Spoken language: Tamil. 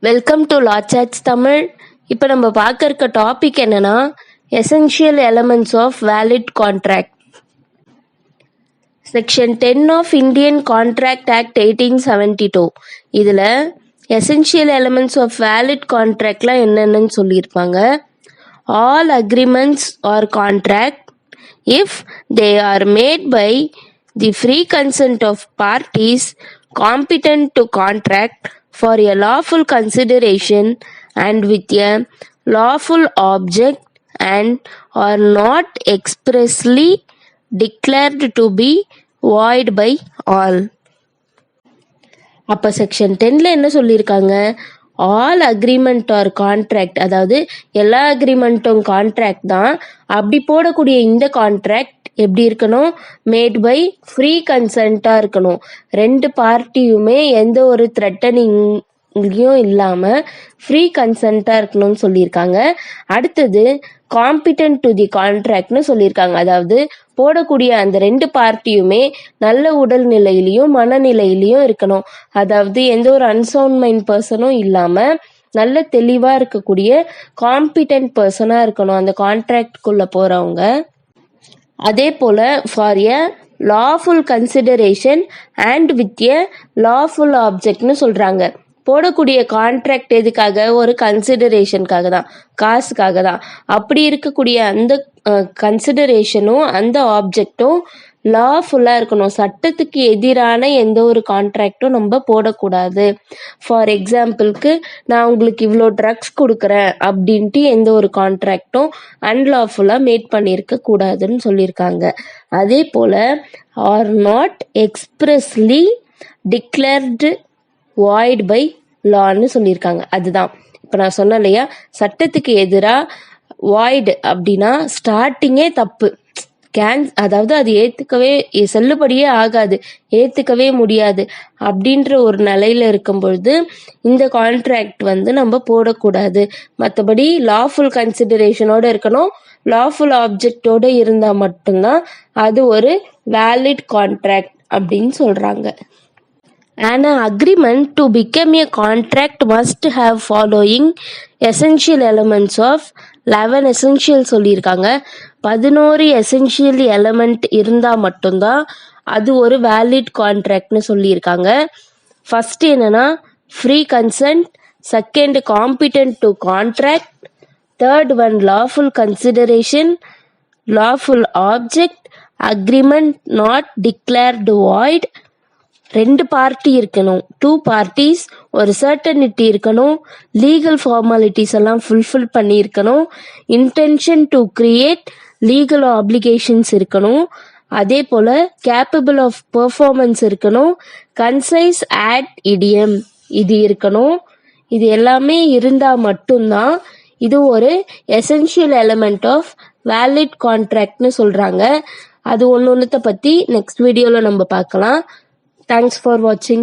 Welcome to law chats Tamil. இப்போ நம்ம பார்க்க இருக்க டாபிக் என்னன்னா essential elements of valid contract. Section 10 of Indian contract act 1872. இதில் எசென்ஷியல் எலமெண்ட்ஸ் ஆஃப் வேலிட் கான்ட்ராக்ட்லாம் என்னென்னு சொல்லியிருப்பாங்க. All agreements are contract if they are made by the free consent of parties competent to contract for a lawful consideration and with a lawful object and are not expressly declared to be void by all. அப்போ செக்ஷன் 10ல என்ன சொல்லியிருக்காங்க, ஆல் அக்ரிமெண்ட் ஆர் கான்ட்ராக்ட், அதாவது எல்லா அக்ரிமெண்ட்டும் கான்ட்ராக்ட் தான். அப்படி போடக்கூடிய இந்த கான்ட்ராக்ட் எப்படி இருக்கணும், மேட் பை ஃப்ரீ கன்சென்ட்டாக இருக்கணும். ரெண்டு பார்ட்டியுமே எந்த ஒரு த்ரெட்டனிங்லையும் இல்லாமல் ஃப்ரீ கன்சென்ட்டாக இருக்கணும்னு சொல்லியிருக்காங்க. அடுத்தது காம்பிட்டன்ட் டு தி கான்ட்ராக்ட்னு சொல்லியிருக்காங்க. அதாவது போடக்கூடிய அந்த ரெண்டு பார்ட்டியுமே நல்ல உடல்நிலையிலையும் மனநிலையிலையும் இருக்கணும். அதாவது எந்த ஒரு அன்சவுண்ட் மைண்ட் பர்சனும் இல்லாமல் நல்ல தெளிவாக இருக்கக்கூடிய காம்பிட்டன்ட் பர்சனாக இருக்கணும் அந்த கான்ட்ராக்ட்குள்ளே போகிறவங்க. அதே போல் for a lawful consideration and with a lawful ஆப்ஜெக்ட்னு சொல்கிறாங்க. போடக்கூடிய கான்ட்ராக்ட் எதுக்காக, ஒரு கன்சிடரேஷனுக்காக தான், காசுக்காக தான். அப்படி இருக்கக்கூடிய அந்த கன்சிடரேஷனும் அந்த ஆப்ஜெக்டும் லாஃபுல்லாக இருக்கணும். சட்டத்துக்கு எதிரான எந்த ஒரு கான்ட்ராக்டும் நம்ம போடக்கூடாது. ஃபார் எக்ஸாம்பிளுக்கு, நான் உங்களுக்கு இவ்வளோ ட்ரக்ஸ் கொடுக்குறேன் அப்படின்ட்டு எந்த ஒரு கான்ட்ராக்டும் அன்லாஃபுல்லாக மேட் பண்ணியிருக்க கூடாதுன்னு சொல்லியிருக்காங்க. அதே போல் or not expressly declared void by லான்னு சொல்லியிருக்காங்க. அதுதான் இப்போ நான் சொன்னேன் இல்லையா, சட்டத்துக்கு எதிராக வாய்டு அப்படின்னா ஸ்டார்டிங்கே தப்பு, அதாவது அது ஏற்றுக்கவே செல்லுபடியே ஆகாது, ஏற்றுக்கவே முடியாது அப்படின்ற ஒரு நிலையில இருக்கும் பொழுது இந்த கான்ட்ராக்ட் நம்ம போடக்கூடாது. மற்றபடி லாஃபுல் கன்சிடரேஷனோடு இருக்கணும், லாஃபுல் ஆப்ஜெக்டோடு இருந்தால் மட்டும்தான் அது ஒரு வேலிட் கான்ட்ராக்ட் அப்படின்னு சொல்கிறாங்க. An agreement to become a contract must have following essential elements of 11 essential சொல்லியிருக்காங்க. 11 எசென்ஷியல் எலமெண்ட் இருந்தால் மட்டும்தான் அது ஒரு வேலிட் கான்ட்ராக்ட்னு சொல்லியிருக்காங்க. ஃபர்ஸ்ட் என்னன்னா free consent, second competent to contract, third one lawful consideration, lawful object, agreement not declared void, ரெண்டு பார்ட்டி இருக்கணும், 2 பார்ட்டிஸ், ஒரு சர்டனிட்டி இருக்கணும், லீகல் ஃபார்மாலிட்டிஸ் எல்லாம் ஃபுல்ஃபில் பண்ணியிருக்கணும், intention to create legal applications இருக்கணும், அதே போல் கேப்பபிள் ஆஃப் பெர்ஃபார்மன்ஸ் இருக்கணும், கன்சைஸ் ஆட் இடியம் இது இருக்கணும். இது எல்லாமே இருந்தால் மட்டும்தான் இது ஒரு எசென்ஷியல் எலமெண்ட் ஆஃப் வேலிட் கான்ட்ராக்ட்னு சொல்கிறாங்க. அது ஒன்று ஒன்றுத்தை பற்றி நெக்ஸ்ட் வீடியோவில் நம்ம பார்க்கலாம். Thanks for watching.